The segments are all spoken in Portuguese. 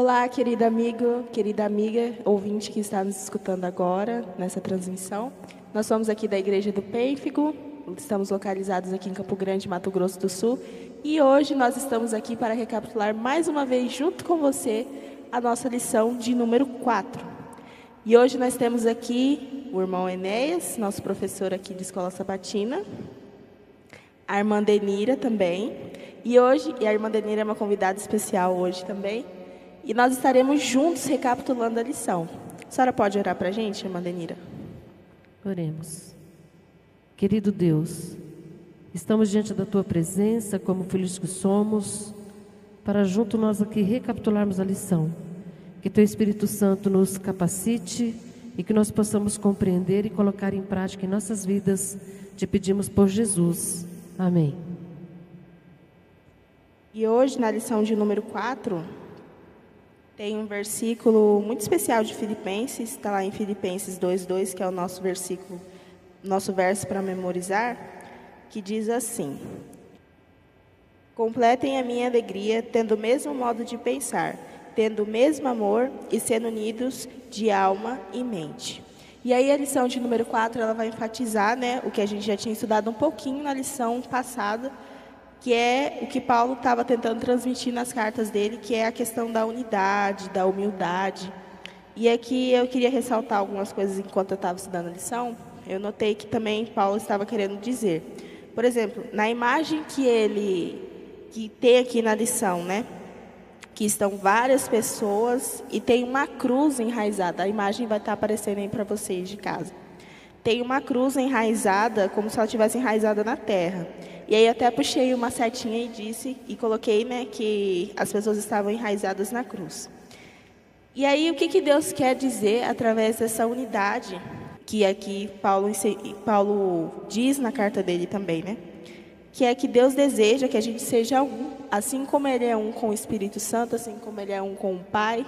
Olá, querido amigo, querida amiga, ouvinte que está nos escutando agora nessa transmissão. Nós somos aqui da Igreja do Pênfigo, estamos localizados aqui em Campo Grande, Mato Grosso do Sul, e hoje nós estamos aqui para recapitular mais uma vez, junto com você, a nossa lição de número 4. E hoje nós temos aqui o irmão Enéas, nosso professor aqui de Escola Sabatina, a irmã Denira também, e a irmã Denira é uma convidada especial hoje também, e nós estaremos juntos recapitulando a lição. A senhora pode orar para a gente, irmã Denira? Oremos. Querido Deus, estamos diante da Tua presença, como filhos que somos, para junto nós aqui recapitularmos a lição. Que Teu Espírito Santo nos capacite e que nós possamos compreender e colocar em prática em nossas vidas. Te pedimos por Jesus. Amém. E hoje, na lição de número 4, tem um versículo muito especial de Filipenses, está lá em Filipenses 2:2, que é o nosso versículo, nosso verso para memorizar, que diz assim: completem a minha alegria, tendo o mesmo modo de pensar, tendo o mesmo amor e sendo unidos de alma e mente. E aí a lição de número 4, ela vai enfatizar, o que a gente já tinha estudado um pouquinho na lição passada, que é o que Paulo estava tentando transmitir nas cartas dele, que é a questão da unidade, da humildade. E aqui eu queria ressaltar algumas coisas enquanto eu estava estudando a lição. Eu notei que também Paulo estava querendo dizer. Por exemplo, na imagem que tem aqui na lição, que estão várias pessoas e tem uma cruz enraizada. A imagem vai estar aparecendo aí para vocês de casa. Tem uma cruz enraizada, como se ela tivesse enraizada na terra. E aí eu até puxei uma setinha e coloquei, que as pessoas estavam enraizadas na cruz. E aí o que Deus quer dizer através dessa unidade, que aqui Paulo diz na carta dele também, que é que Deus deseja que a gente seja um, assim como Ele é um com o Espírito Santo, assim como Ele é um com o Pai,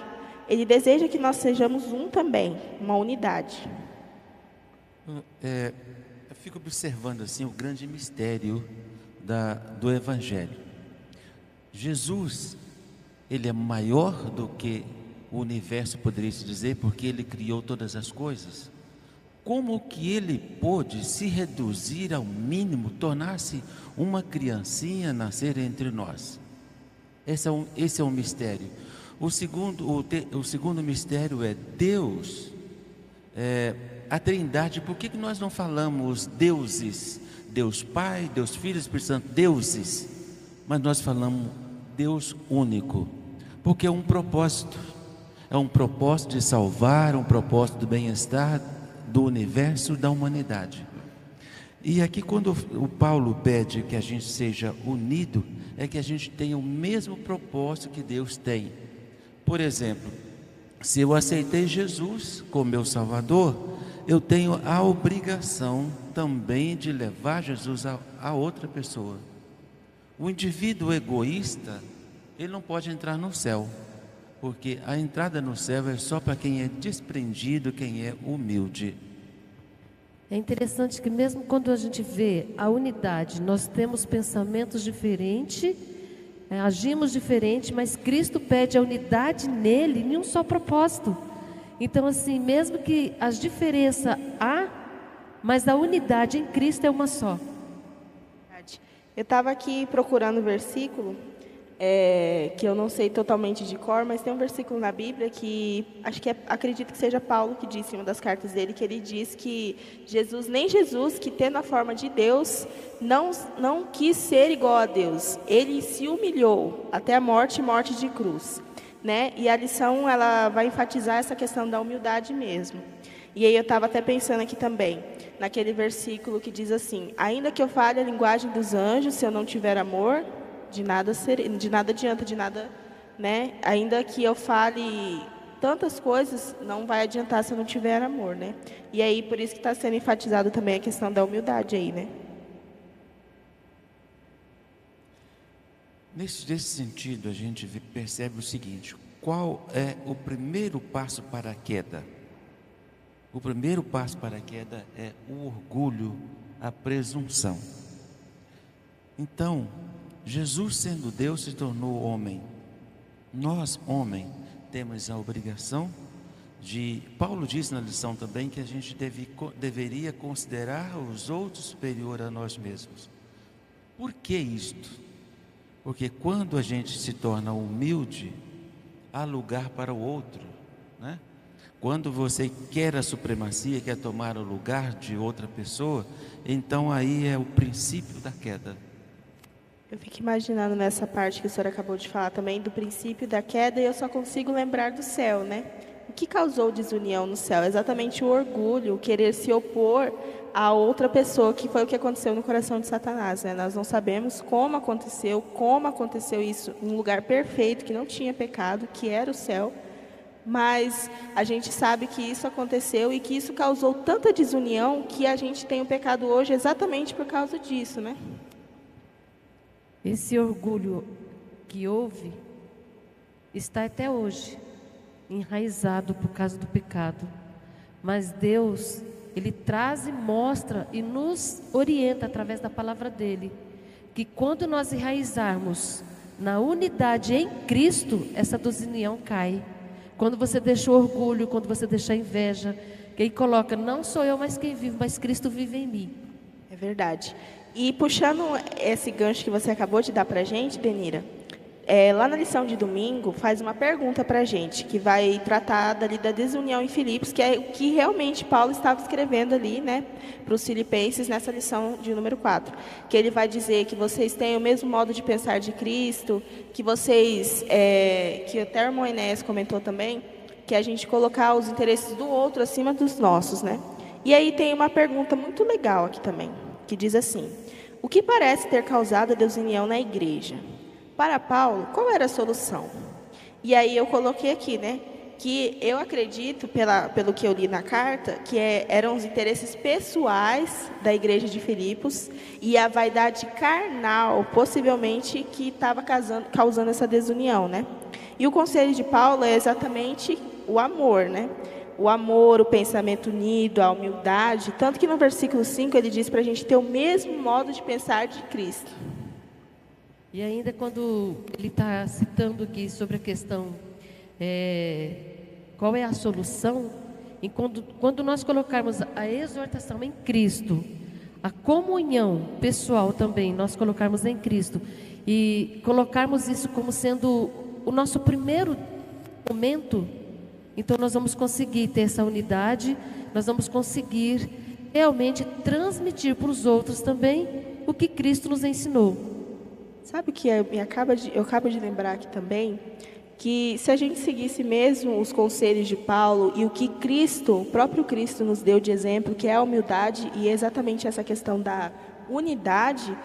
Ele deseja que nós sejamos um também, uma unidade. Eu fico observando assim o grande mistério do Evangelho. Jesus, Ele é maior do que o universo poderia se dizer, porque Ele criou todas as coisas. Como que Ele pôde se reduzir ao mínimo, tornar-se uma criancinha, nascer entre nós? Esse é um mistério. O segundo mistério é Deus, a Trindade. Por que nós não falamos deuses? Deus Pai, Deus Filho, Espírito Santo, deuses. Mas nós falamos Deus único, porque é um propósito de salvar, um propósito do bem-estar do universo, da humanidade. E aqui quando o Paulo pede que a gente seja unido, é que a gente tenha o mesmo propósito que Deus tem. Por exemplo, se eu aceitei Jesus como meu Salvador, eu tenho a obrigação também de levar Jesus a outra pessoa. O indivíduo egoísta, ele não pode entrar no céu, porque a entrada no céu é só para quem é desprendido, quem é humilde. É interessante que mesmo quando a gente vê a unidade, nós temos pensamentos diferentes, agimos diferente, mas Cristo pede a unidade nele em um só propósito. Então assim, mesmo que as diferenças há, mas a unidade em Cristo é uma só. Eu estava aqui procurando o versículo, que eu não sei totalmente de cor, mas tem um versículo na Bíblia que acredito que seja Paulo que disse em uma das cartas dele, que ele diz que nem Jesus, que tendo a forma de Deus, não quis ser igual a Deus. Ele se humilhou até a morte e morte de cruz. E a lição ela vai enfatizar essa questão da humildade mesmo. E aí eu estava até pensando aqui também, naquele versículo que diz assim: ainda que eu fale a linguagem dos anjos, se eu não tiver amor, de nada adianta, ainda que eu fale tantas coisas, não vai adiantar se eu não tiver amor, E aí por isso que está sendo enfatizado também a questão da humildade aí, Nesse sentido, a gente percebe o seguinte: qual é o primeiro passo para a queda? O primeiro passo para a queda é o orgulho, a presunção. Então, Jesus, sendo Deus, se tornou homem. Nós, homem, temos a obrigação de... Paulo diz na lição também que a gente deveria considerar os outros superior a nós mesmos. Por que isto? Porque quando a gente se torna humilde, há lugar para o outro, né? Quando você quer a supremacia, quer tomar o lugar de outra pessoa, então aí é o princípio da queda. Eu fico imaginando nessa parte que o senhor acabou de falar também, do princípio da queda, e eu só consigo lembrar do céu, né? O que causou desunião no céu? Exatamente o orgulho, o querer se opor a outra pessoa, que foi o que aconteceu no coração de Satanás, né? Nós não sabemos como aconteceu isso em um lugar perfeito, que não tinha pecado, que era o céu, mas a gente sabe que isso aconteceu e que isso causou tanta desunião que a gente tem o pecado hoje exatamente por causa disso, né? Esse orgulho que houve está até hoje enraizado por causa do pecado. Mas Deus, Ele traz e mostra e nos orienta através da palavra dEle, que quando nós enraizarmos na unidade em Cristo, essa desunião cai. Quando você deixa o orgulho, quando você deixa a inveja, quem coloca, não sou eu mais quem vive, mas Cristo vive em mim. É verdade. E puxando esse gancho que você acabou de dar para a gente, Denira, lá na lição de domingo, faz uma pergunta para a gente, que vai tratar dali da desunião em Filipos, que é o que realmente Paulo estava escrevendo ali, né, para os filipenses, nessa lição de número 4. Que ele vai dizer que vocês têm o mesmo modo de pensar de Cristo, que vocês, que até o irmão Enéas comentou também, que a gente colocar os interesses do outro acima dos nossos, né? E aí tem uma pergunta muito legal aqui também, que diz assim: o que parece ter causado a desunião na igreja? Para Paulo, qual era a solução? E aí eu coloquei aqui, né, que eu acredito, pelo que eu li na carta, que eram os interesses pessoais da igreja de Filipos e a vaidade carnal, possivelmente, que estava causando essa desunião, né? E o conselho de Paulo é exatamente o amor, né? O amor, o pensamento unido, a humildade, tanto que no versículo 5 ele diz para a gente ter o mesmo modo de pensar de Cristo. E ainda quando ele está citando aqui sobre a questão, qual é a solução, e quando nós colocarmos a exortação em Cristo, a comunhão pessoal também, nós colocarmos em Cristo, e colocarmos isso como sendo o nosso primeiro momento, então nós vamos conseguir ter essa unidade, nós vamos conseguir realmente transmitir para os outros também o que Cristo nos ensinou. Sabe o que eu acabo de lembrar aqui também? Que se a gente seguisse mesmo os conselhos de Paulo e o que Cristo, o próprio Cristo nos deu de exemplo, que é a humildade e exatamente essa questão da unidade,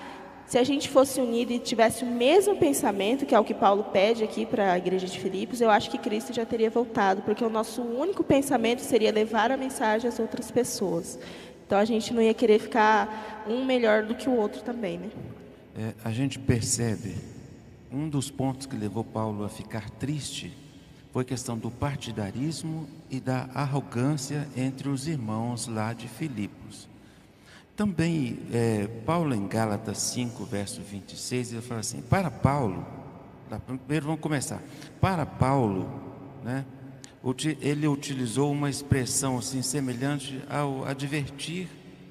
se a gente fosse unido e tivesse o mesmo pensamento, que é o que Paulo pede aqui para a igreja de Filipos, eu acho que Cristo já teria voltado, porque o nosso único pensamento seria levar a mensagem às outras pessoas. Então a gente não ia querer ficar um melhor do que o outro também, né? A gente percebe, um dos pontos que levou Paulo a ficar triste foi a questão do partidarismo e da arrogância entre os irmãos lá de Filipos. Também, Paulo em Gálatas 5, verso 26, ele fala assim, para Paulo, primeiro vamos começar, para Paulo, né, ele utilizou uma expressão assim, semelhante ao advertir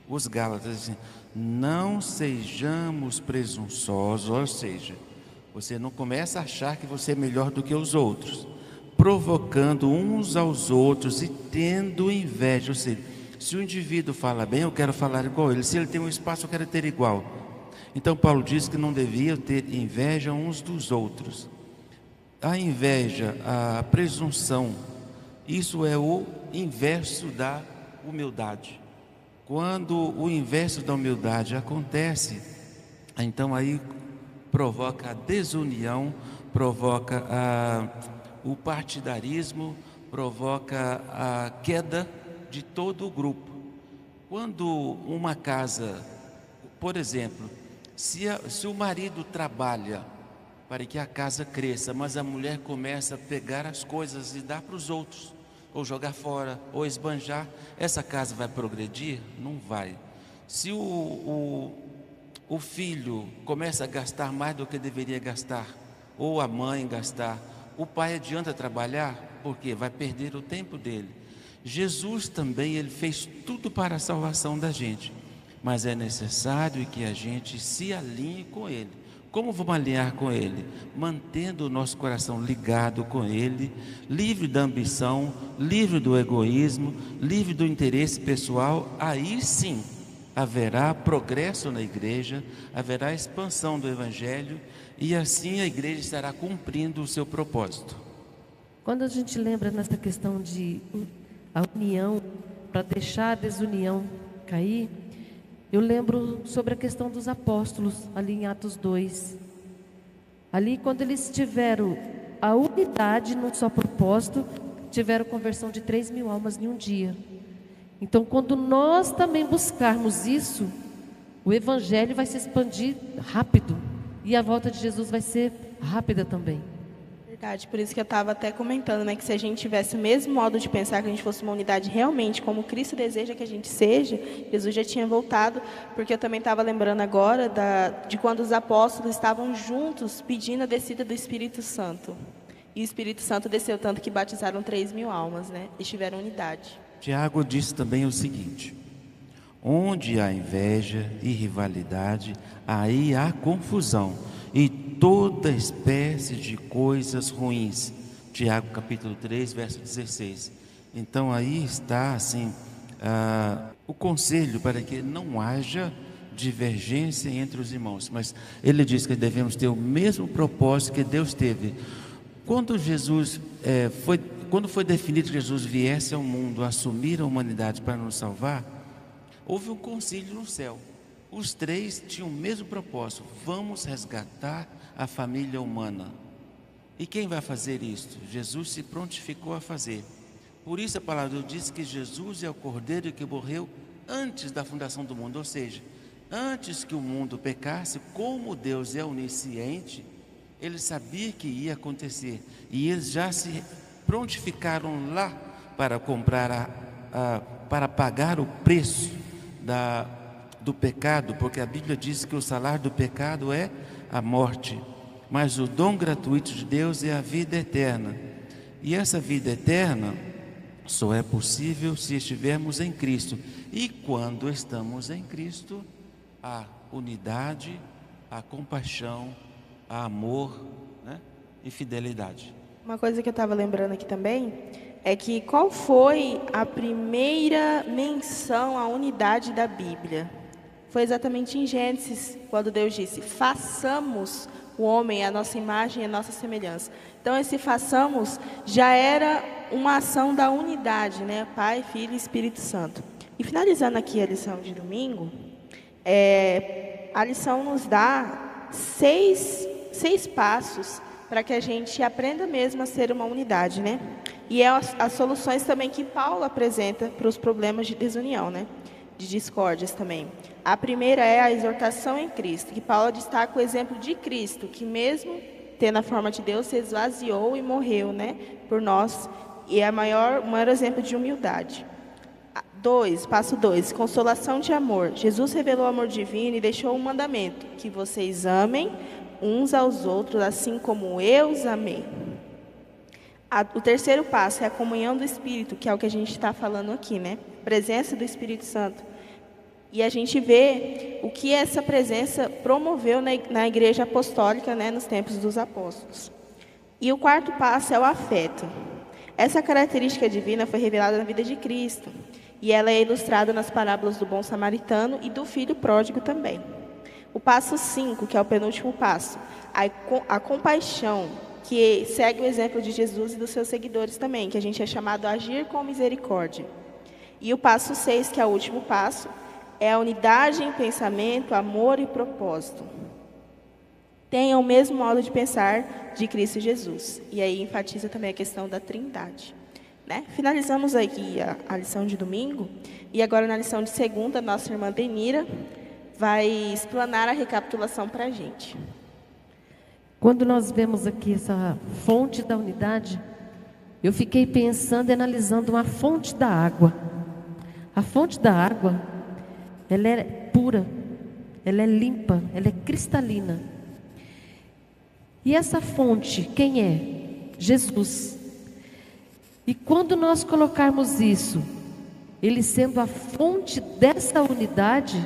os Gálatas, assim, não sejamos presunçosos, ou seja, você não começa a achar que você é melhor do que os outros, provocando uns aos outros e tendo inveja, ou seja, se o indivíduo fala bem, eu quero falar igual a ele, se ele tem um espaço, eu quero ter igual. Então Paulo diz que não devia ter inveja uns dos outros. A inveja, a presunção, isso é o inverso da humildade. Quando o inverso da humildade acontece, então aí provoca a desunião, provoca o partidarismo, provoca a queda de todo o grupo. Quando uma casa, por exemplo, se o marido trabalha para que a casa cresça, mas a mulher começa a pegar as coisas e dar para os outros, ou jogar fora, ou esbanjar, essa casa vai progredir? Não vai. Se o filho começa a gastar mais do que deveria gastar, ou a mãe gastar, O pai adianta trabalhar porque vai perder o tempo dele. Jesus também, ele fez tudo para a salvação da gente, mas é necessário que a gente se alinhe com ele. Como vamos alinhar com ele? Mantendo o nosso coração ligado com ele, livre da ambição, livre do egoísmo, livre do interesse pessoal. Aí sim haverá progresso na igreja, haverá expansão do evangelho, e assim a igreja estará cumprindo o seu propósito. Quando a gente lembra nessa questão de a união, para deixar a desunião cair, eu lembro sobre a questão dos apóstolos, ali em Atos 2. Ali, quando eles tiveram a unidade num só propósito, tiveram conversão de 3.000 almas em um dia. Então, quando nós também buscarmos isso, o evangelho vai se expandir rápido, e a volta de Jesus vai ser rápida também. Verdade, por isso que eu estava até comentando, né, que se a gente tivesse o mesmo modo de pensar, que a gente fosse uma unidade realmente como Cristo deseja que a gente seja, Jesus já tinha voltado, porque eu também estava lembrando agora de quando os apóstolos estavam juntos pedindo a descida do Espírito Santo. E o Espírito Santo desceu tanto que batizaram 3.000 almas, né, e tiveram unidade. Tiago disse também o seguinte: onde há inveja e rivalidade, aí há confusão e toda espécie de coisas ruins. Tiago capítulo 3, verso 16. Então aí está assim o conselho para que não haja divergência entre os irmãos, mas ele diz que devemos ter o mesmo propósito que Deus teve. Quando quando foi definido que Jesus viesse ao mundo assumir a humanidade para nos salvar, houve um concílio no céu. Os três tinham o mesmo propósito: vamos resgatar a família humana. E quem vai fazer isso? Jesus se prontificou a fazer. Por isso a palavra de Deus diz que Jesus é o Cordeiro que morreu antes da fundação do mundo, ou seja, antes que o mundo pecasse. Como Deus é onisciente, ele sabia que ia acontecer, e eles já se prontificaram lá para comprar para pagar o preço do pecado, porque a Bíblia diz que o salário do pecado é a morte, mas o dom gratuito de Deus é a vida eterna. E essa vida eterna só é possível se estivermos em Cristo. E quando estamos em Cristo, há unidade, há compaixão, há amor, né, e fidelidade. Uma coisa que eu estava lembrando aqui também é que qual foi a primeira menção à unidade da Bíblia? Foi exatamente em Gênesis, quando Deus disse: façamos o homem à nossa imagem e à nossa semelhança. Então esse façamos já era uma ação da unidade, né? Pai, Filho e Espírito Santo. E finalizando aqui a lição de domingo, a lição nos dá seis passos para que a gente aprenda mesmo a ser uma unidade, né? E as soluções também que Paulo apresenta para os problemas de desunião, né? De discórdias também. A primeira é a exortação em Cristo, que Paulo destaca o exemplo de Cristo, que mesmo tendo a forma de Deus, se esvaziou e morreu, né, por nós, e é o maior exemplo de humildade. Passo 2, consolação de amor. Jesus revelou o amor divino e deixou um mandamento: que vocês amem uns aos outros, assim como eu os amei. O terceiro passo é a comunhão do Espírito, que é o que a gente está falando aqui, né? Presença do Espírito Santo. E a gente vê o que essa presença promoveu na igreja apostólica, né, nos tempos dos apóstolos. E o quarto passo é o afeto. Essa característica divina foi revelada na vida de Cristo, e ela é ilustrada nas parábolas do bom samaritano e do filho pródigo também. O passo 5, que é o penúltimo passo, a compaixão, que segue o exemplo de Jesus e dos seus seguidores também, que a gente é chamado a agir com misericórdia. E o passo 6, que é o último passo, é a unidade em pensamento, amor e propósito. Tenham o mesmo modo de pensar de Cristo Jesus. E aí enfatiza também a questão da Trindade, né? Finalizamos aqui a lição de domingo. E agora na lição de segunda, nossa irmã Denira vai explanar a recapitulação para a gente. Quando nós vemos aqui essa fonte da unidade, eu fiquei pensando e analisando uma fonte da água. A fonte da água, ela é pura, ela é limpa, ela é cristalina. E essa fonte, quem é? Jesus. E quando nós colocarmos isso, Ele sendo a fonte dessa unidade,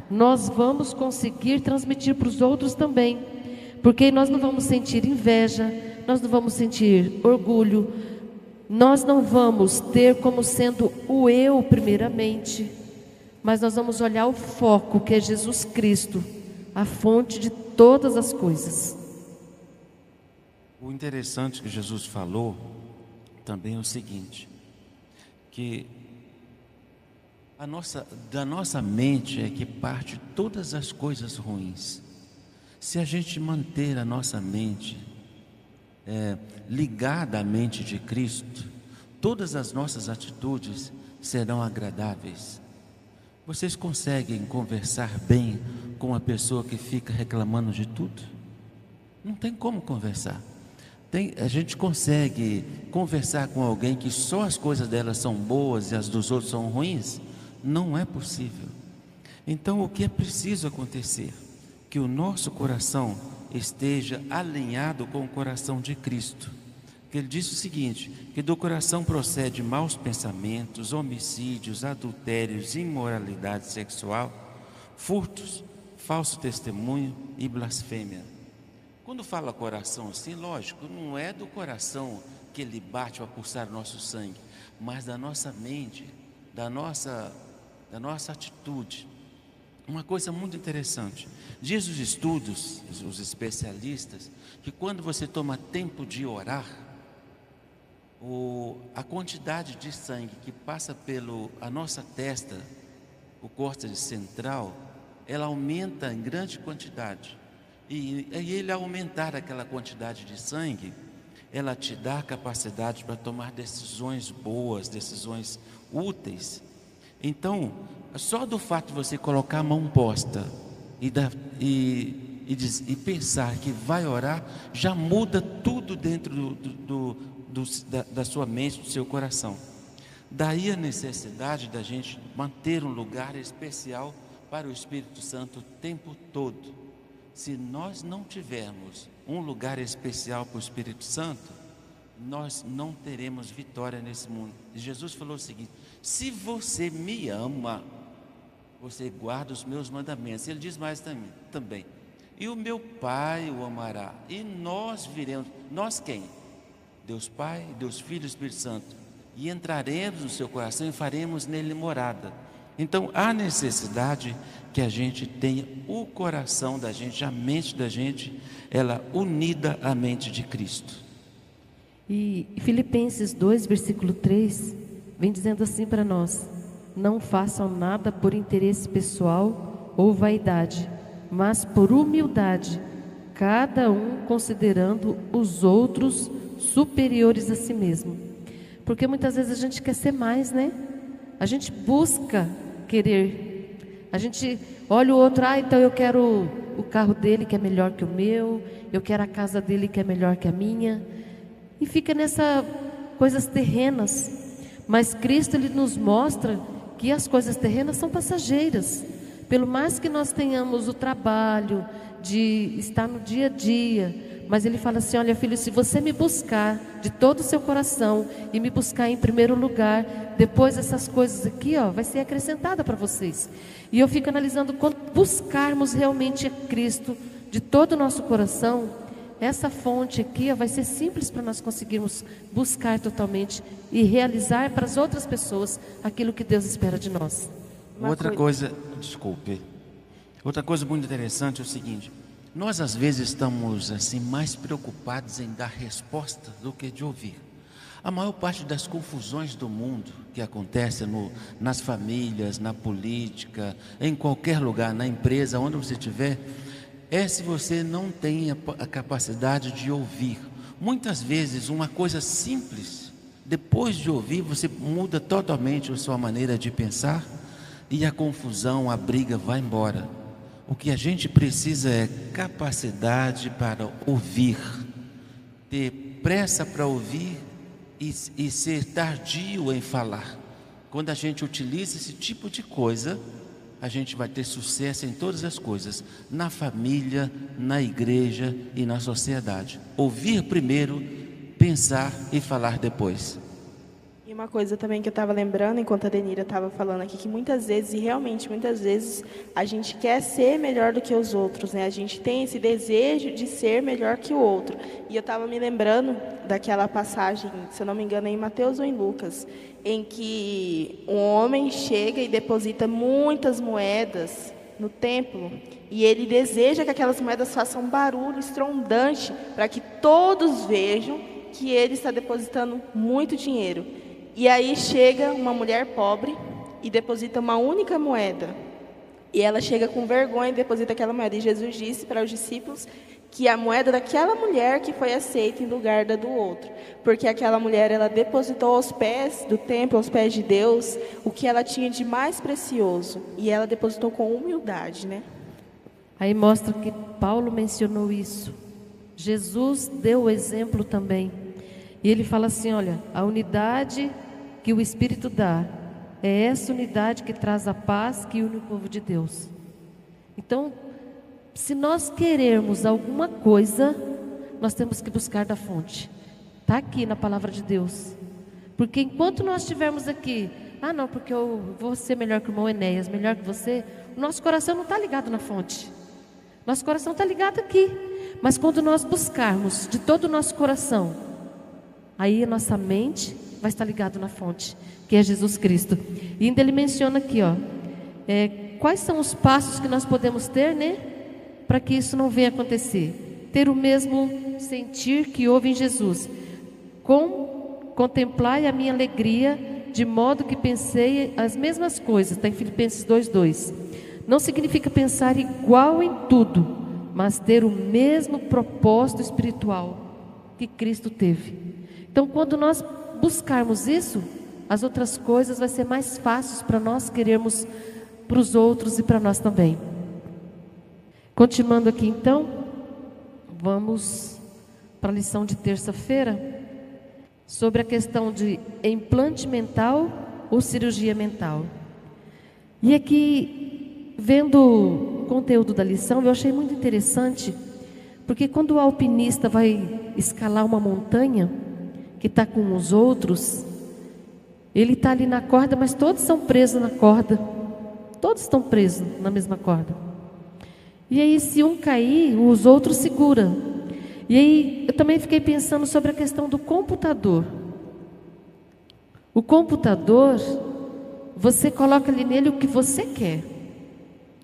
nós vamos conseguir transmitir para os outros também. Porque nós não vamos sentir inveja, nós não vamos sentir orgulho, nós não vamos ter como sendo o eu primeiramente, mas nós vamos olhar o foco, que é Jesus Cristo, a fonte de todas as coisas. O interessante que Jesus falou também é o seguinte, que da nossa mente é que parte todas as coisas ruins. Se a gente manter a nossa mente ligada à mente de Cristo, todas as nossas atitudes serão agradáveis. Vocês conseguem conversar bem com uma pessoa que fica reclamando de tudo? Não tem como conversar. A gente consegue conversar com alguém que só as coisas dela são boas e as dos outros são ruins? Não é possível. Então, o que é preciso acontecer? Que o nosso coração esteja alinhado com o coração de Cristo. Que Ele disse o seguinte, que do coração procede maus pensamentos, homicídios, adultérios, imoralidade sexual, furtos, falso testemunho e blasfêmia. Quando fala coração assim, lógico, não é do coração que ele bate para pulsar o nosso sangue, mas da nossa mente, da nossa atitude. Uma coisa muito interessante, diz os estudos, os especialistas, que quando você toma tempo de orar, a quantidade de sangue que passa a nossa testa, o córtex central, ela aumenta em grande quantidade. E ele aumentar aquela quantidade de sangue, ela te dá a capacidade para tomar decisões boas, decisões úteis. Então, só do fato de você colocar a mão posta e pensar que vai orar, já muda tudo dentro da sua mente, do seu coração. Daí a necessidade da gente manter um lugar especial para o Espírito Santo o tempo todo. Se nós não tivermos um lugar especial para o Espírito Santo, nós não teremos vitória nesse mundo. E Jesus falou o seguinte: se você me ama, você guarda os meus mandamentos. Ele diz mais também, e o meu Pai o amará, e nós viremos. Nós quem? Deus Pai, Deus Filho e Espírito Santo, e entraremos no seu coração e faremos nele morada. Então há necessidade que a gente tenha o coração da gente, a mente da gente, ela unida à mente de Cristo. E Filipenses 2, versículo 3, vem dizendo assim para nós: não façam nada por interesse pessoal ou vaidade, mas por humildade, cada um considerando os outros superiores a si mesmo. Porque muitas vezes a gente quer ser mais, né? A gente busca querer. A gente olha o outro, então eu quero o carro dele que é melhor que o meu, eu quero a casa dele que é melhor que a minha. E fica nessas coisas terrenas. Mas Cristo, Ele nos mostra que as coisas terrenas são passageiras. Pelo mais que nós tenhamos o trabalho de estar no dia a dia, mas Ele fala assim: olha, filho, se você me buscar de todo o seu coração e me buscar em primeiro lugar, depois essas coisas aqui, vai ser acrescentada para vocês. E eu fico analisando, quando buscarmos realmente a Cristo de todo o nosso coração, essa fonte aqui vai ser simples para nós conseguirmos buscar totalmente e realizar para as outras pessoas aquilo que Deus espera de nós. Outra coisa muito interessante é o seguinte: nós às vezes estamos assim mais preocupados em dar resposta do que de ouvir. A maior parte das confusões do mundo que acontecem nas famílias, na política, em qualquer lugar, na empresa, onde você estiver, é se você não tem a capacidade de ouvir. Muitas vezes uma coisa simples, depois de ouvir, você muda totalmente a sua maneira de pensar e a confusão, a briga vai embora. O que a gente precisa é capacidade para ouvir, ter pressa para ouvir e ser tardio em falar. Quando a gente utiliza esse tipo de coisa, a gente vai ter sucesso em todas as coisas, na família, na igreja e na sociedade. Ouvir primeiro, pensar e falar depois. E uma coisa também que eu estava lembrando, enquanto a Denira estava falando aqui, que muitas vezes, e realmente muitas vezes, a gente quer ser melhor do que os outros, né? A gente tem esse desejo de ser melhor que o outro. E eu estava me lembrando daquela passagem, se eu não me engano, é em Mateus ou em Lucas, em que um homem chega e deposita muitas moedas no templo, e ele deseja que aquelas moedas façam um barulho estrondante, para que todos vejam que ele está depositando muito dinheiro. E aí chega uma mulher pobre e deposita uma única moeda. E ela chega com vergonha e deposita aquela moeda. E Jesus disse para os discípulos que a moeda daquela mulher que foi aceita em lugar da do outro. Porque aquela mulher, ela depositou aos pés do templo, aos pés de Deus, o que ela tinha de mais precioso. E ela depositou com humildade, né? Aí mostra que Paulo mencionou isso. Jesus deu o exemplo também. E ele fala assim, olha, a unidade que o Espírito dá é essa unidade que traz a paz que une o povo de Deus. Então, se nós queremos alguma coisa, nós temos que buscar da fonte. Está aqui na palavra de Deus. Porque enquanto nós estivermos aqui, não, porque eu vou ser melhor que o irmão Enéas, melhor que você, o nosso coração não está ligado na fonte. Nosso coração está ligado aqui. Mas quando nós buscarmos de todo o nosso coração, aí a nossa mente vai estar ligada na fonte, que é Jesus Cristo. E ainda ele menciona aqui, quais são os passos que nós podemos ter, né, para que isso não venha acontecer. Ter o mesmo sentir que houve em Jesus. Contemplai a minha alegria, de modo que pensei as mesmas coisas. Está em Filipenses 2:2. Não significa pensar igual em tudo, mas ter o mesmo propósito espiritual que Cristo teve. Então, quando nós buscarmos isso, as outras coisas vai ser mais fáceis para nós querermos para os outros e para nós também. Continuando aqui então, vamos para a lição de terça-feira, sobre a questão de implante mental ou cirurgia mental. E aqui, vendo o conteúdo da lição, eu achei muito interessante, porque quando o alpinista vai escalar uma montanha, que está com os outros, ele está ali na corda, mas todos são presos na corda. Todos estão presos na mesma corda. E aí, se um cair, os outros seguram. E aí, eu também fiquei pensando sobre a questão do computador. O computador, você coloca ali nele o que você quer.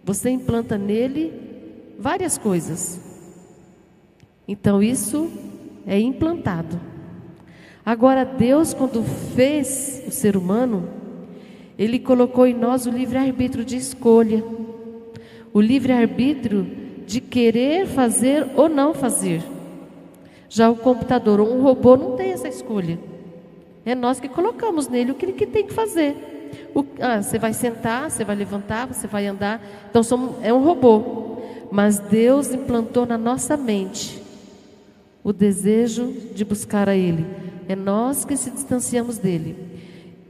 Você implanta nele várias coisas. Então, isso é implantado. Agora, Deus, quando fez o ser humano, Ele colocou em nós o livre-arbítrio de escolha. O livre-arbítrio de querer fazer ou não fazer. Já o computador ou um robô não tem essa escolha. É nós que colocamos nele o que ele tem que fazer. Você vai sentar, você vai levantar, você vai andar. Então, é um robô. Mas Deus implantou na nossa mente o desejo de buscar a Ele. É nós que se distanciamos dele.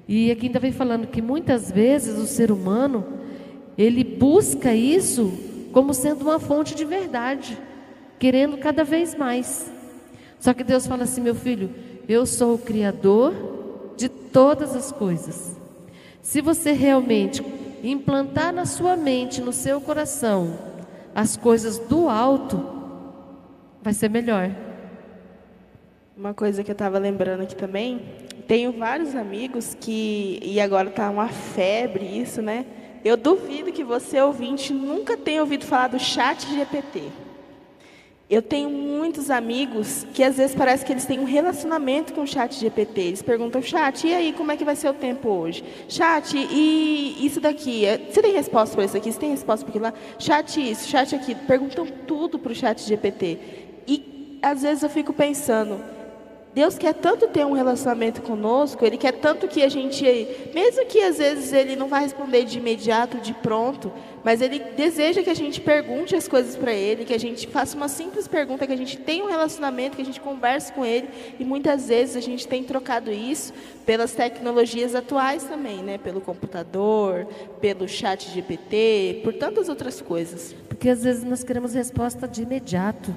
E aqui ainda vem falando que muitas vezes o ser humano, ele busca isso como sendo uma fonte de verdade, querendo cada vez mais. Só que Deus fala assim, meu filho, eu sou o Criador de todas as coisas. Se você realmente implantar na sua mente, no seu coração, as coisas do alto, vai ser melhor. Uma coisa que eu estava lembrando aqui também, tenho vários amigos e agora está uma febre isso, né? Eu duvido que você, ouvinte, nunca tenha ouvido falar do ChatGPT. Eu tenho muitos amigos que às vezes parece que eles têm um relacionamento com o ChatGPT. Eles perguntam, Chat, e aí, como é que vai ser o tempo hoje? Chat, e isso daqui? Você tem resposta para isso aqui? Você tem resposta para aquilo lá? Chat isso, chat aquilo. Perguntam tudo para o ChatGPT. E às vezes eu fico pensando, Deus quer tanto ter um relacionamento conosco, Ele quer tanto que a gente, mesmo que às vezes Ele não vai responder de imediato, de pronto, mas Ele deseja que a gente pergunte as coisas para Ele, que a gente faça uma simples pergunta, que a gente tenha um relacionamento, que a gente converse com Ele, e muitas vezes a gente tem trocado isso pelas tecnologias atuais também, né? Pelo computador, pelo ChatGPT, por tantas outras coisas. Porque às vezes nós queremos resposta de imediato.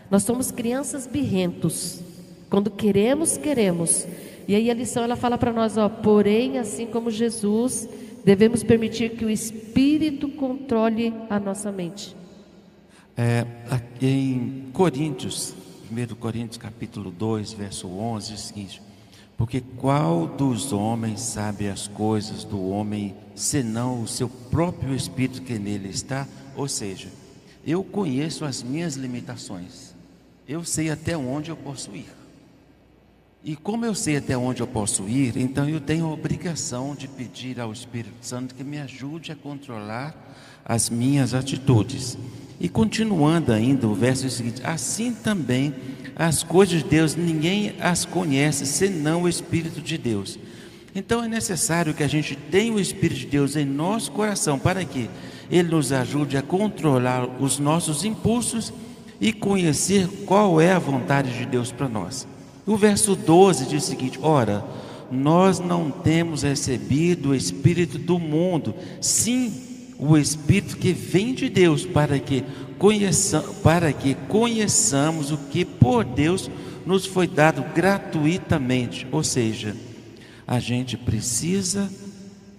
Nós somos crianças birrentos. Quando queremos, queremos. E aí a lição ela fala para nós, porém, assim como Jesus, devemos permitir que o Espírito controle a nossa mente. Em Coríntios, 1 Coríntios capítulo 2, verso 11, diz o seguinte: porque qual dos homens sabe as coisas do homem, senão o seu próprio Espírito que nele está? Ou seja, eu conheço as minhas limitações, eu sei até onde eu posso ir. E como eu sei até onde eu posso ir, então eu tenho a obrigação de pedir ao Espírito Santo que me ajude a controlar as minhas atitudes. E continuando ainda, o verso é o seguinte: assim também as coisas de Deus, ninguém as conhece senão o Espírito de Deus. Então é necessário que a gente tenha o Espírito de Deus em nosso coração, para que Ele nos ajude a controlar os nossos impulsos e conhecer qual é a vontade de Deus para nós. O verso 12 diz o seguinte: ora, nós não temos recebido o Espírito do mundo, sim, o Espírito que vem de Deus, para que conheçamos o que por Deus nos foi dado gratuitamente. Ou seja, a gente precisa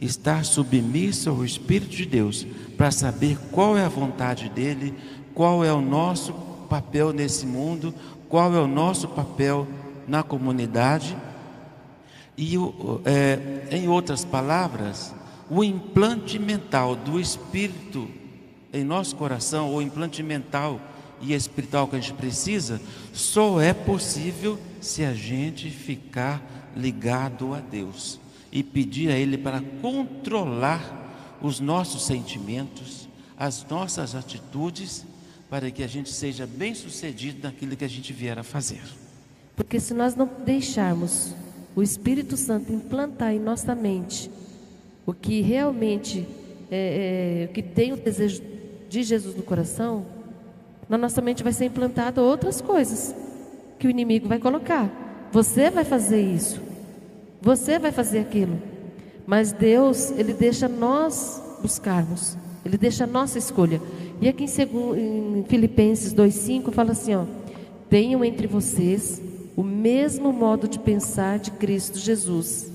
estar submisso ao Espírito de Deus para saber qual é a vontade dele, qual é o nosso papel nesse mundo, qual é o nosso papel na comunidade. E em outras palavras, o implante mental do Espírito em nosso coração, o implante mental e espiritual que a gente precisa, só é possível se a gente ficar ligado a Deus e pedir a Ele para controlar os nossos sentimentos, as nossas atitudes, para que a gente seja bem sucedido naquilo que a gente vier a fazer. Porque se nós não deixarmos o Espírito Santo implantar em nossa mente o que realmente o que tem o desejo de Jesus no coração, na nossa mente vai ser implantado outras coisas que o inimigo vai colocar. Você vai fazer isso, você vai fazer aquilo, mas Deus, Ele deixa nós buscarmos, Ele deixa a nossa escolha. E aqui em Filipenses 2,5 fala assim, tenham entre vocês o mesmo modo de pensar de Cristo Jesus.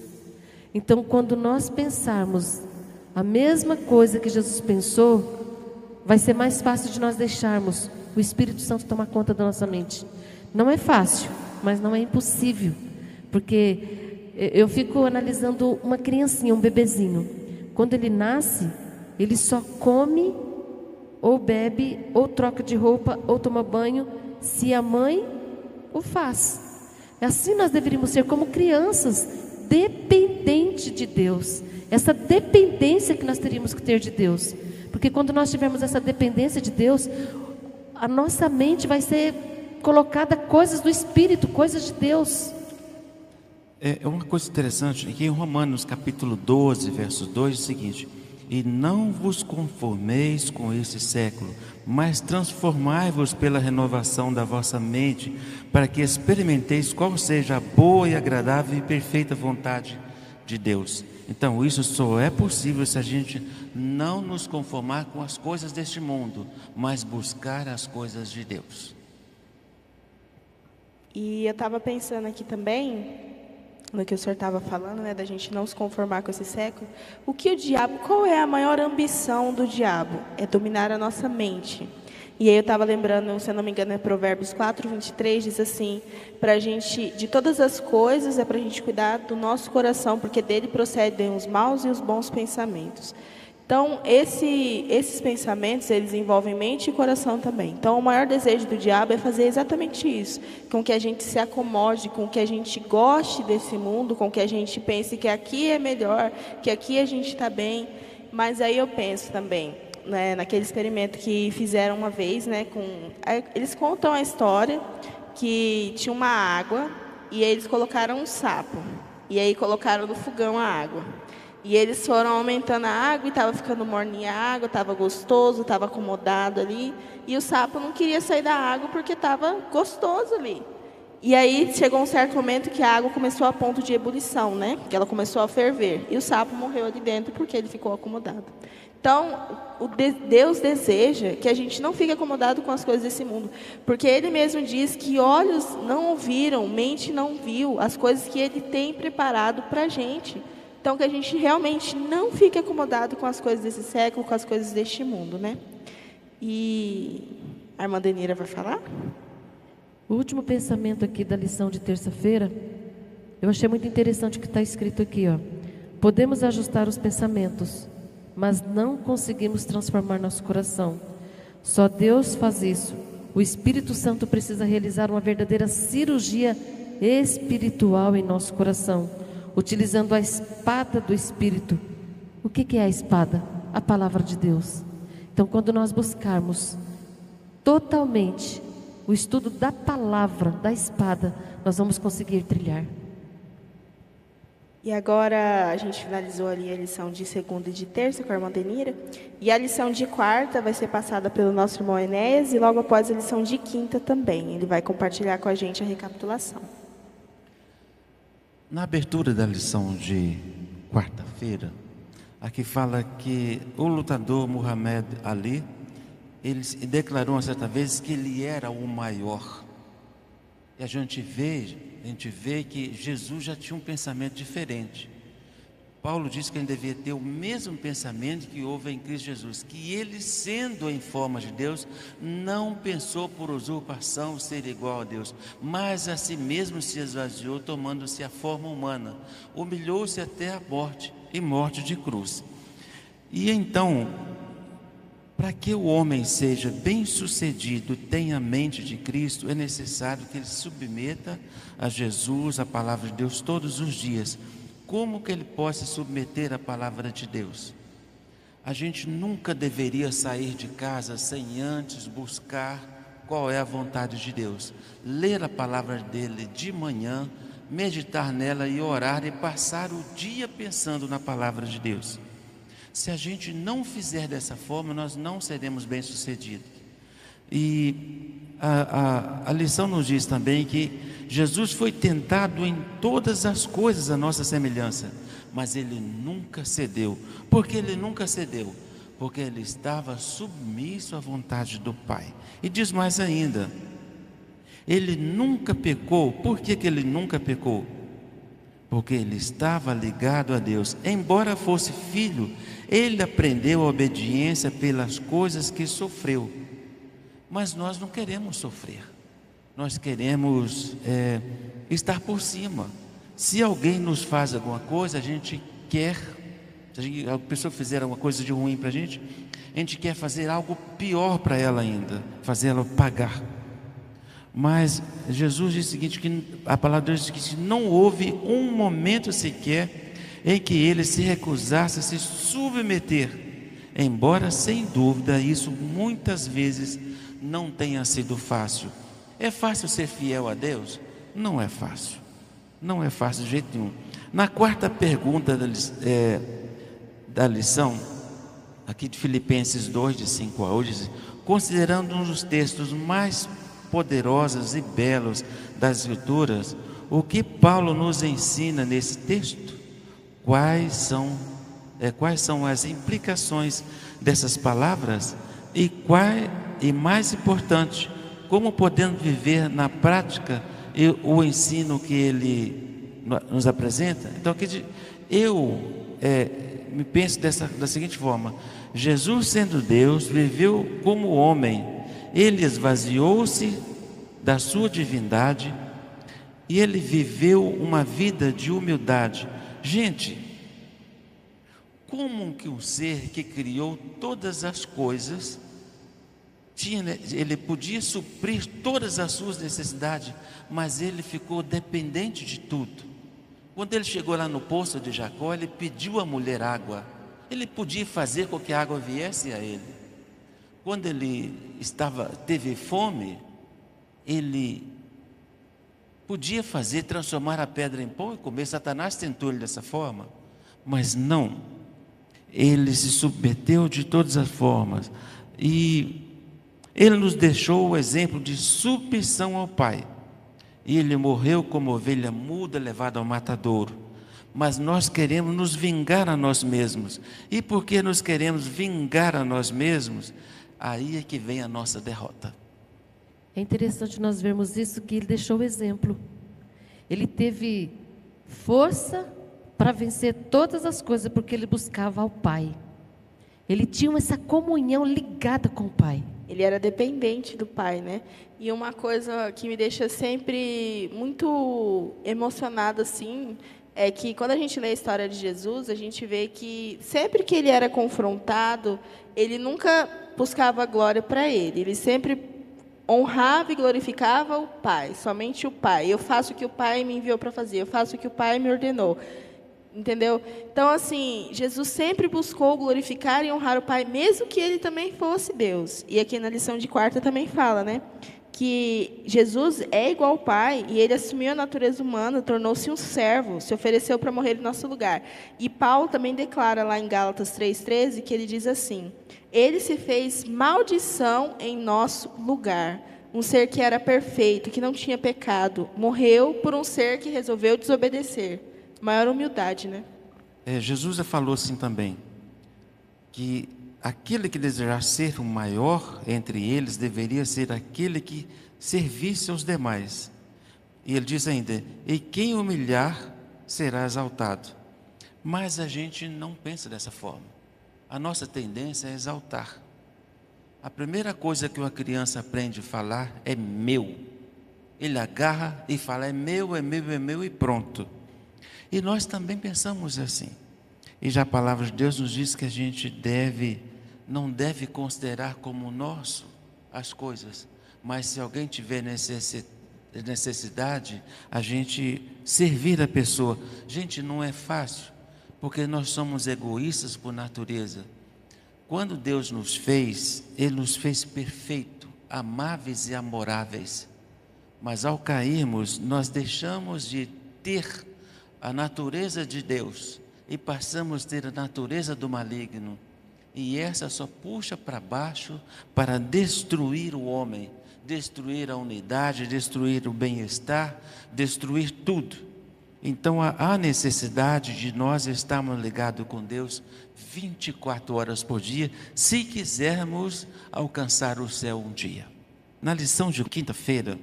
Então, quando nós pensarmos a mesma coisa que Jesus pensou, vai ser mais fácil de nós deixarmos o Espírito Santo tomar conta da nossa mente. Não é fácil, mas não é impossível, porque eu fico analisando uma criancinha, um bebezinho. Quando ele nasce, ele só come, ou bebe, ou troca de roupa, ou toma banho, se a mãe o faz. Assim nós deveríamos ser como crianças, dependentes de Deus. Essa dependência que nós teríamos que ter de Deus, porque quando nós tivermos essa dependência de Deus, a nossa mente vai ser colocada coisas do Espírito, coisas de Deus. É uma coisa interessante, aqui em Romanos capítulo 12, verso 2, é o seguinte: e não vos conformeis com esse século, mas transformai-vos pela renovação da vossa mente, para que experimenteis qual seja a boa e agradável e perfeita vontade de Deus. Então isso só é possível se a gente não nos conformar com as coisas deste mundo, mas buscar as coisas de Deus. E eu estava pensando aqui também, no que o senhor estava falando, da gente não se conformar com esse século. Qual é a maior ambição do diabo? É dominar a nossa mente. E aí eu estava lembrando, se eu não me engano, é Provérbios 4:23, diz assim, pra gente, de todas as coisas, é para a gente cuidar do nosso coração, porque dele procedem os maus e os bons pensamentos. Então, esses pensamentos, eles envolvem mente e coração também. Então, o maior desejo do diabo é fazer exatamente isso, com que a gente se acomode, com que a gente goste desse mundo, com que a gente pense que aqui é melhor, que aqui a gente está bem. Mas aí eu penso também, naquele experimento que fizeram uma vez, eles contam a história que tinha uma água e eles colocaram um sapo. E aí colocaram no fogão a água. E eles foram aumentando a água e estava ficando morninha a água, estava gostoso, estava acomodado ali. E o sapo não queria sair da água porque estava gostoso ali. E aí chegou um certo momento que a água começou a ponto de ebulição, que ela começou a ferver. E o sapo morreu ali dentro porque ele ficou acomodado. Então, Deus deseja que a gente não fique acomodado com as coisas desse mundo, porque Ele mesmo diz que olhos não ouviram, mente não viu as coisas que Ele tem preparado para a gente. Então, que a gente realmente não fique acomodado com as coisas desse século, com as coisas deste mundo, né? E a irmã Denira vai falar? O último pensamento aqui da lição de terça-feira, eu achei muito interessante o que está escrito aqui, ó. Podemos ajustar os pensamentos, mas não conseguimos transformar nosso coração. Só Deus faz isso. O Espírito Santo precisa realizar uma verdadeira cirurgia espiritual em nosso coração, utilizando a espada do Espírito. O que é a espada? A palavra de Deus. Então, quando nós buscarmos totalmente o estudo da palavra, da espada, nós vamos conseguir trilhar. E agora a gente finalizou ali a lição de segunda e de terça com a irmã Denira. E a lição de quarta vai ser passada pelo nosso irmão Enéas e logo após a lição de quinta também. Ele vai compartilhar com a gente a recapitulação. Na abertura da lição de quarta-feira, aqui fala que o lutador Muhammad Ali, ele declarou uma certa vez que ele era o maior. E a gente vê que Jesus já tinha um pensamento diferente. Paulo disse que ele devia ter o mesmo pensamento que houve em Cristo Jesus, que ele, sendo em forma de Deus, não pensou por usurpação ser igual a Deus, mas a si mesmo se esvaziou, tomando-se a forma humana, humilhou-se até a morte, e morte de cruz. E então, para que o homem seja bem-sucedido, tenha a mente de Cristo, é necessário que ele se submeta a Jesus, a palavra de Deus, todos os dias. Como que ele pode se submeter à palavra de Deus? A gente nunca deveria sair de casa sem antes buscar qual é a vontade de Deus. Ler a palavra dele de manhã, meditar nela e orar e passar o dia pensando na palavra de Deus. Se a gente não fizer dessa forma, nós não seremos bem-sucedidos. E a lição nos diz também que Jesus foi tentado em todas as coisas à nossa semelhança, mas ele nunca cedeu. Por que ele nunca cedeu? Porque ele estava submisso à vontade do Pai. E diz mais ainda, ele nunca pecou. Por que ele nunca pecou? Porque ele estava ligado a Deus. Embora fosse filho, ele aprendeu a obediência pelas coisas que sofreu. Mas nós não queremos sofrer. Nós queremos estar por cima. Se alguém nos faz alguma coisa, a gente quer, se a pessoa fizer alguma coisa de ruim para a gente quer fazer algo pior para ela ainda, fazer ela pagar. Mas Jesus diz o seguinte, que a palavra de Deus diz que não houve um momento sequer em que ele se recusasse a se submeter, embora sem dúvida isso muitas vezes não tenha sido fácil. É fácil ser fiel a Deus? Não é fácil, não é fácil de jeito nenhum. Na quarta pergunta da lição, aqui de Filipenses 2, de 5 a 8, diz, considerando um dos textos mais poderosos e belos das Escrituras, o que Paulo nos ensina nesse texto? Quais são as implicações dessas palavras? E mais importante, como podemos viver na prática o ensino que ele nos apresenta? Então, eu me penso da seguinte forma: Jesus, sendo Deus, viveu como homem. Ele esvaziou-se da sua divindade e ele viveu uma vida de humildade. Gente, como que um ser que criou todas as coisas, ele podia suprir todas as suas necessidades, mas ele ficou dependente de tudo. Quando ele chegou lá no poço de Jacó, ele pediu à mulher água. Ele podia fazer com que a água viesse a ele. Quando ele teve fome, ele podia transformar a pedra em pão e comer. Satanás tentou ele dessa forma, mas não. Ele se submeteu de todas as formas e ele nos deixou o exemplo de submissão ao Pai. E ele morreu como ovelha muda levada ao matadouro. mas nós queremos nos vingar a nós mesmos. E porque nos queremos vingar a nós mesmos, aí é que vem a nossa derrota. É interessante nós vermos isso, que ele deixou o exemplo. Ele teve força para vencer todas as coisas, porque ele buscava ao Pai. Ele tinha essa comunhão ligada com o Pai. Ele era dependente do Pai, né? E uma coisa que me deixa sempre muito emocionada, assim, é que quando a gente lê a história de Jesus, a gente vê que sempre que ele era confrontado, ele nunca buscava glória para ele. Ele sempre honrava e glorificava o Pai, somente o Pai. Eu faço o que o Pai me enviou para fazer, eu faço o que o Pai me ordenou. Entendeu? Então, assim, Jesus sempre buscou glorificar e honrar o Pai, mesmo que ele também fosse Deus. E aqui na lição de quarta também fala, né? Que Jesus é igual ao Pai e ele assumiu a natureza humana, tornou-se um servo, se ofereceu para morrer em nosso lugar. E Paulo também declara lá em Gálatas 3,13 que ele diz assim: ele se fez maldição em nosso lugar. Um ser que era perfeito, que não tinha pecado, morreu por um ser que resolveu desobedecer. Maior humildade, né? Jesus falou assim também, que aquele que desejar ser o maior entre eles deveria ser aquele que servisse aos demais. E ele diz ainda: e quem humilhar será exaltado. Mas a gente não pensa dessa forma. A nossa tendência é exaltar. A primeira coisa que uma criança aprende a falar é meu. Ele agarra e fala: é meu, é meu, é meu, e pronto. E nós também pensamos assim. E já a palavra de Deus nos diz que a gente não deve considerar como nosso as coisas, mas se alguém tiver necessidade, a gente servir a pessoa. Gente, não é fácil, porque nós somos egoístas por natureza. Quando Deus nos fez, Ele nos fez perfeito, amáveis e amoráveis. Mas ao cairmos, nós deixamos de ter a natureza de Deus e passamos a ter a natureza do maligno, e essa só puxa para baixo para destruir o homem, destruir a unidade, destruir o bem-estar, destruir tudo. Então há necessidade de nós estarmos ligados com Deus 24 horas por dia, se quisermos alcançar o céu um dia. Na lição de quinta-feira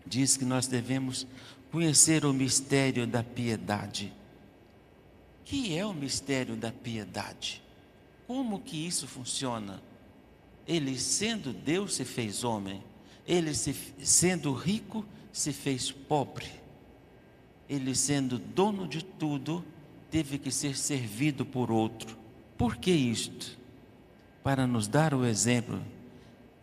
diz que nós devemos conhecer o mistério da piedade. O que é o mistério da piedade? Como que isso funciona? Ele, sendo Deus, se fez homem. Ele, sendo rico, se fez pobre. Ele, sendo dono de tudo, teve que ser servido por outro. Por que isto? Para nos dar o exemplo.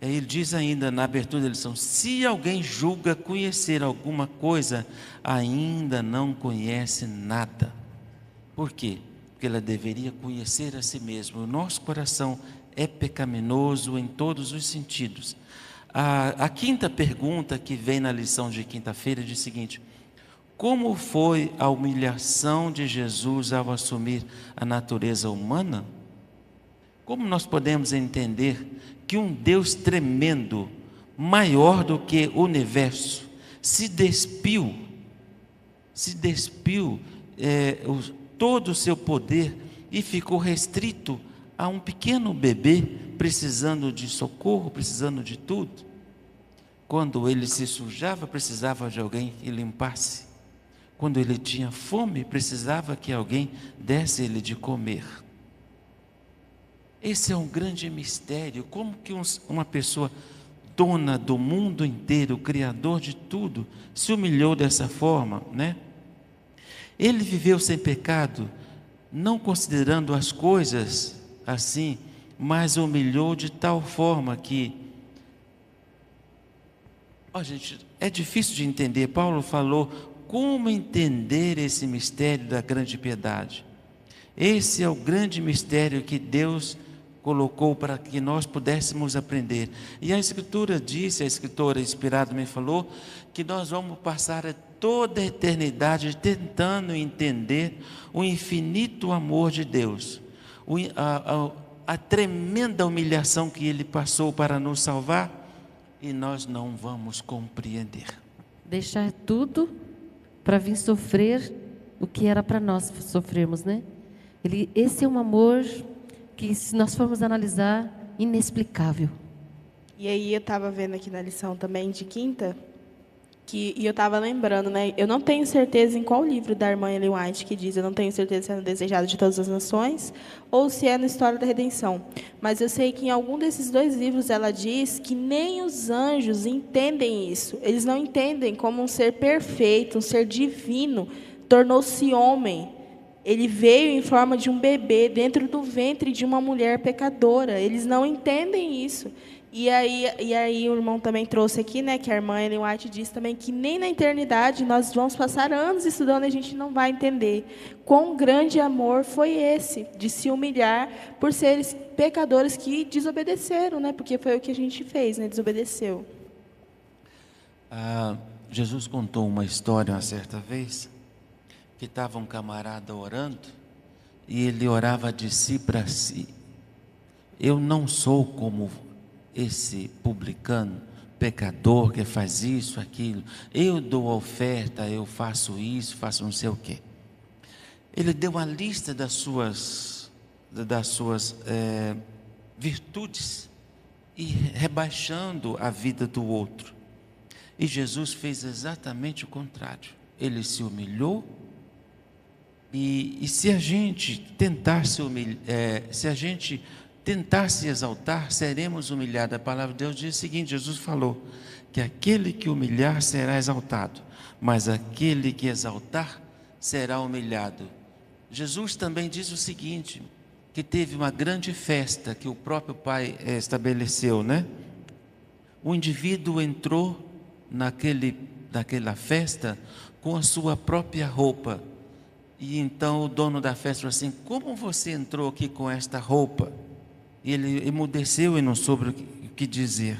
Ele diz ainda na abertura da lição: se alguém julga conhecer alguma coisa, ainda não conhece nada. Por quê? Porque ela deveria conhecer a si mesmo. O nosso coração é pecaminoso em todos os sentidos. A quinta pergunta que vem na lição de quinta-feira diz o seguinte: como foi a humilhação de Jesus ao assumir a natureza humana? Como nós podemos entender que um Deus tremendo, maior do que o universo, se despiu todo o seu poder e ficou restrito a um pequeno bebê precisando de socorro, precisando de tudo? Quando ele se sujava, precisava de alguém que limpasse. Quando ele tinha fome, precisava que alguém desse ele de comer. Esse é um grande mistério. Como que uma pessoa dona do mundo inteiro, criador de tudo, se humilhou dessa forma, né? Ele viveu sem pecado, não considerando as coisas assim, mas humilhou de tal forma que, gente, é difícil de entender. Paulo falou como entender esse mistério da grande piedade. Esse é o grande mistério que Deus colocou para que nós pudéssemos aprender. E a Escritura disse, a escritora inspirada me falou, que nós vamos passar toda a eternidade tentando entender o infinito amor de Deus, a tremenda humilhação que Ele passou para nos salvar, e nós não vamos compreender. Deixar tudo para vir sofrer o que era para nós sofrermos, né? Esse é um amor que, se nós formos analisar, inexplicável. E aí eu estava vendo aqui na lição também de quinta, e eu estava lembrando, né? Eu não tenho certeza em qual livro da irmã Ellen White que diz, eu não tenho certeza se é no Desejado de Todas as Nações ou se é na História da Redenção. Mas eu sei que em algum desses dois livros ela diz que nem os anjos entendem isso. Eles não entendem como um ser perfeito, um ser divino, tornou-se homem. Ele veio em forma de um bebê dentro do ventre de uma mulher pecadora. Eles não entendem isso. E aí o irmão também trouxe aqui, né, que a irmã Ellen White diz também que nem na eternidade nós vamos passar anos estudando e a gente não vai entender quão grande amor foi esse, de se humilhar por seres pecadores que desobedeceram, né, porque foi o que a gente fez, né, desobedeceu. Jesus contou uma história uma certa vez, que estava um camarada orando, e ele orava de si para si. Eu não sou como esse publicano, pecador, que faz isso, aquilo. Eu dou a oferta, eu faço isso, faço não sei o quê. Ele deu uma lista das suas virtudes, e rebaixando a vida do outro. E Jesus fez exatamente o contrário. Ele se humilhou. E se a gente tentar se exaltar, seremos humilhados. A palavra de Deus diz o seguinte: Jesus falou que aquele que humilhar será exaltado, mas aquele que exaltar será humilhado. Jesus também diz o seguinte, que teve uma grande festa que o próprio Pai estabeleceu, né? O indivíduo entrou naquela festa com a sua própria roupa. E então o dono da festa falou assim: como você entrou aqui com esta roupa? E ele emudeceu e não soube o que dizer.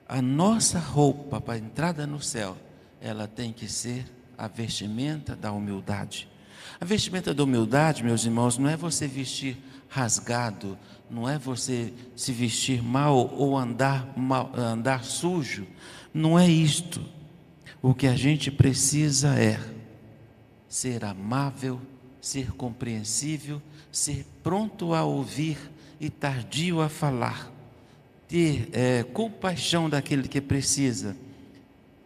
A nossa roupa para a entrada no céu, ela tem que ser a vestimenta da humildade. A vestimenta da humildade, meus irmãos, não é você vestir rasgado, não é você se vestir mal ou andar sujo. Não é isto. O que a gente precisa é ser amável, ser compreensível, ser pronto a ouvir e tardio a falar, ter compaixão daquele que precisa.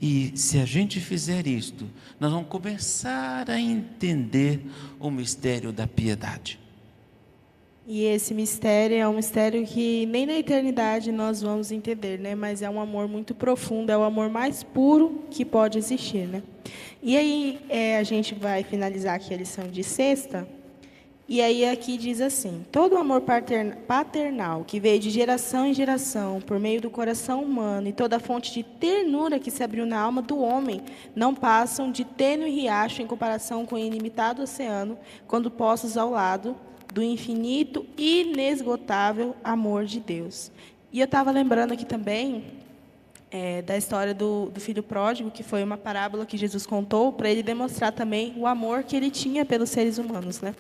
E se a gente fizer isto, nós vamos começar a entender o mistério da piedade. E esse mistério é um mistério que nem na eternidade nós vamos entender, né? Mas é um amor muito profundo, é o amor mais puro que pode existir, né? E aí a gente vai finalizar aqui a lição de sexta. E aí aqui diz assim: todo amor paternal que veio de geração em geração, por meio do coração humano, e toda fonte de ternura que se abriu na alma do homem, não passam de tênue riacho em comparação com o ilimitado oceano, quando postos ao lado do infinito e inesgotável amor de Deus. E eu estava lembrando aqui também da história do filho pródigo, que foi uma parábola que Jesus contou para ele demonstrar também o amor que ele tinha pelos seres humanos, né?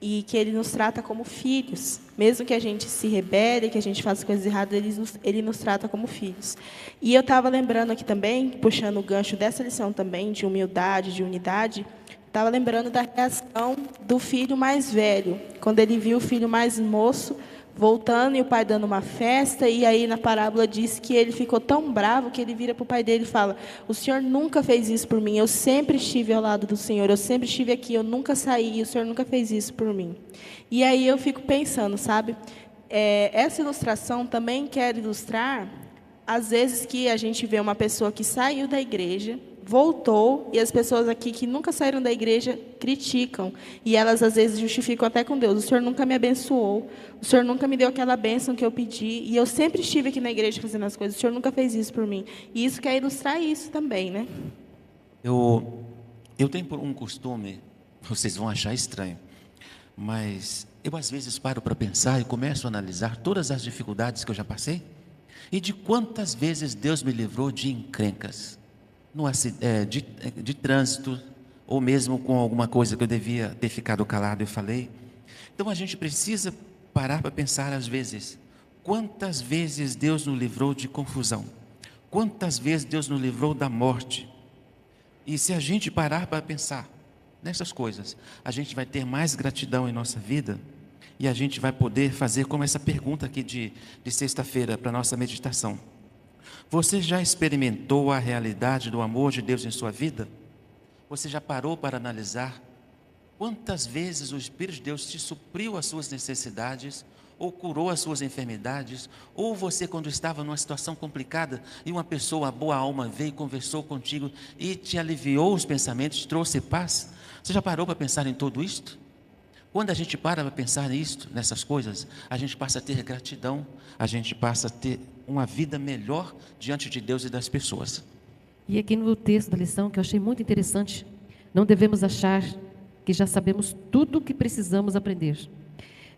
E que ele nos trata como filhos. Mesmo que a gente se rebele, que a gente faça coisas erradas, ele nos trata como filhos. E eu estava lembrando aqui também, puxando o gancho dessa lição também, de humildade, de unidade, estava lembrando da reação do filho mais velho, quando ele viu o filho mais moço voltando e o pai dando uma festa, e aí na parábola diz que ele ficou tão bravo que ele vira para o pai dele e fala: o senhor nunca fez isso por mim, eu sempre estive ao lado do senhor, eu sempre estive aqui, eu nunca saí, e o senhor nunca fez isso por mim. E aí eu fico pensando, sabe, essa ilustração também quer ilustrar, às vezes, que a gente vê uma pessoa que saiu da igreja, voltou, e as pessoas aqui que nunca saíram da igreja criticam, e elas às vezes justificam até com Deus: o senhor nunca me abençoou, o senhor nunca me deu aquela bênção que eu pedi, e eu sempre estive aqui na igreja fazendo as coisas, o senhor nunca fez isso por mim. E isso quer ilustrar isso também, né? Eu tenho um costume, vocês vão achar estranho, mas eu às vezes paro para pensar e começo a analisar todas as dificuldades que eu já passei, e de quantas vezes Deus me livrou de encrencas, de trânsito, ou mesmo com alguma coisa que eu devia ter ficado calado e falei. Então a gente precisa parar para pensar às vezes, quantas vezes Deus nos livrou de confusão, quantas vezes Deus nos livrou da morte. E se a gente parar para pensar, nessas coisas, a gente vai ter mais gratidão em nossa vida e a gente vai poder fazer como essa pergunta aqui de sexta-feira para a nossa meditação. Você já experimentou a realidade do amor de Deus em sua vida? Você já parou para analisar quantas vezes o Espírito de Deus te supriu as suas necessidades, ou curou as suas enfermidades, ou você, quando estava numa situação complicada e uma pessoa, boa alma, veio e conversou contigo e te aliviou os pensamentos, trouxe paz? Você já parou para pensar em tudo isto? Quando a gente para pensar nisto, nessas coisas, a gente passa a ter gratidão, a gente passa a ter uma vida melhor diante de Deus e das pessoas. E aqui no texto da lição, que eu achei muito interessante, não devemos achar que já sabemos tudo o que precisamos aprender.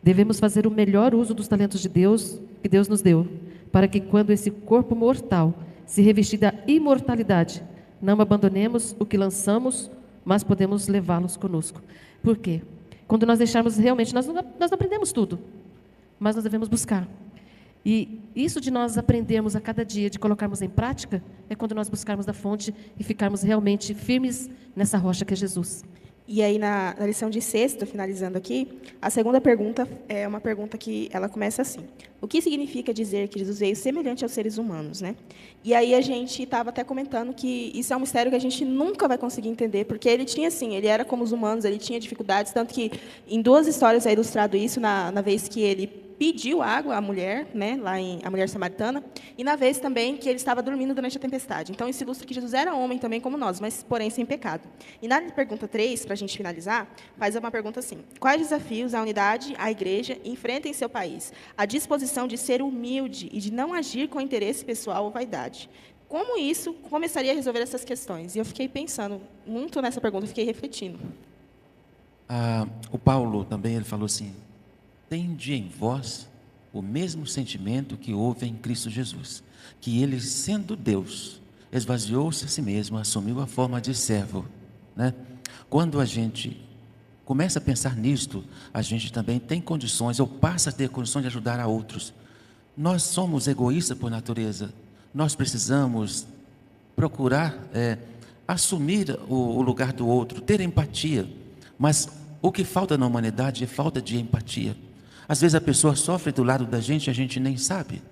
Devemos fazer o melhor uso dos talentos de Deus, que Deus nos deu, para que quando esse corpo mortal se revestir da imortalidade, não abandonemos o que lançamos, mas podemos levá-los conosco. Por quê? Quando nós deixarmos realmente, nós não aprendemos tudo, mas nós devemos buscar. E isso de nós aprendermos a cada dia, de colocarmos em prática, é quando nós buscarmos da fonte e ficarmos realmente firmes nessa rocha que é Jesus. E aí, na lição de sexta, finalizando aqui, a segunda pergunta é uma pergunta que ela começa assim: o que significa dizer que Jesus veio semelhante aos seres humanos, né? E aí a gente estava até comentando que isso é um mistério que a gente nunca vai conseguir entender, porque ele tinha assim, ele era como os humanos, ele tinha dificuldades, tanto que em duas histórias é ilustrado isso, na vez que ele pediu água à mulher, né, lá em a mulher samaritana, e na vez também que ele estava dormindo durante a tempestade. Então, isso ilustra que Jesus era homem também como nós, mas, porém, sem pecado. E na pergunta 3, para a gente finalizar, faz uma pergunta assim: quais desafios a unidade, a igreja, enfrenta em seu país? A disposição de ser humilde e de não agir com interesse pessoal ou vaidade. Como isso começaria a resolver essas questões? E eu fiquei pensando muito nessa pergunta, fiquei refletindo. O Paulo também, ele falou assim: tende em vós o mesmo sentimento que houve em Cristo Jesus, que ele, sendo Deus, esvaziou-se a si mesmo, assumiu a forma de servo, né? Quando a gente começa a pensar nisto, a gente também tem condições, ou passa a ter condições de ajudar a outros. Nós somos egoístas por natureza, nós precisamos procurar assumir o lugar do outro, ter empatia, mas o que falta na humanidade é falta de empatia. Às vezes a pessoa sofre do lado da gente e a gente nem sabe.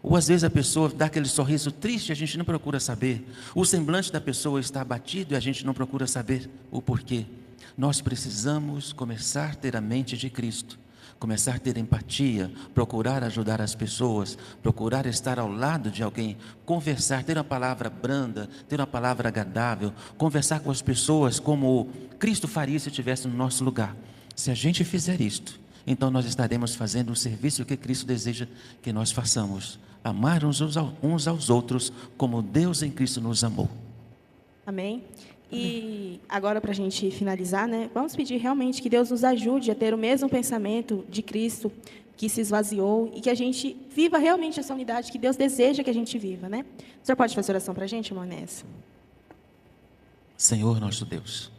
Ou às vezes a pessoa dá aquele sorriso triste e a gente não procura saber. O semblante da pessoa está abatido e a gente não procura saber o porquê. Nós precisamos começar a ter a mente de Cristo, começar a ter empatia, procurar ajudar as pessoas, procurar estar ao lado de alguém, conversar, ter uma palavra branda, ter uma palavra agradável, conversar com as pessoas como Cristo faria se estivesse no nosso lugar. Se a gente fizer isto, então nós estaremos fazendo o serviço que Cristo deseja que nós façamos: amar uns aos outros como Deus em Cristo nos amou. Amém? E agora, para a gente finalizar, né, vamos pedir realmente que Deus nos ajude a ter o mesmo pensamento de Cristo, que se esvaziou, e que a gente viva realmente essa unidade que Deus deseja que a gente viva, né? O senhor pode fazer oração para a gente, irmã Nessa? Senhor nosso Deus,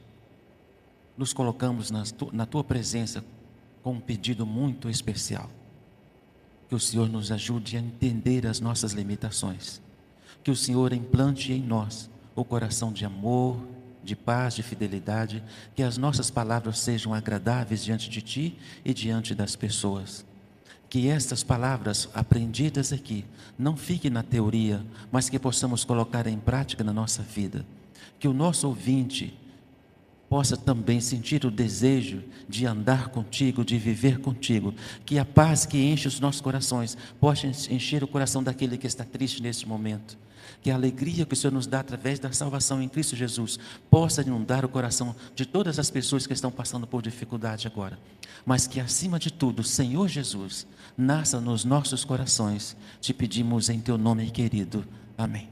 nos colocamos na Tua presença com um pedido muito especial: que o Senhor nos ajude a entender as nossas limitações, que o Senhor implante em nós o coração de amor, de paz, de fidelidade, que as nossas palavras sejam agradáveis diante de Ti e diante das pessoas. Que estas palavras aprendidas aqui não fiquem na teoria, mas que possamos colocar em prática na nossa vida. Que o nosso ouvinte possa também sentir o desejo de andar contigo, de viver contigo. Que a paz que enche os nossos corações possa encher o coração daquele que está triste neste momento. Que a alegria que o Senhor nos dá através da salvação em Cristo Jesus possa inundar o coração de todas as pessoas que estão passando por dificuldade agora. Mas que, acima de tudo, Senhor Jesus, nasça nos nossos corações. Te pedimos em Teu nome querido. Amém.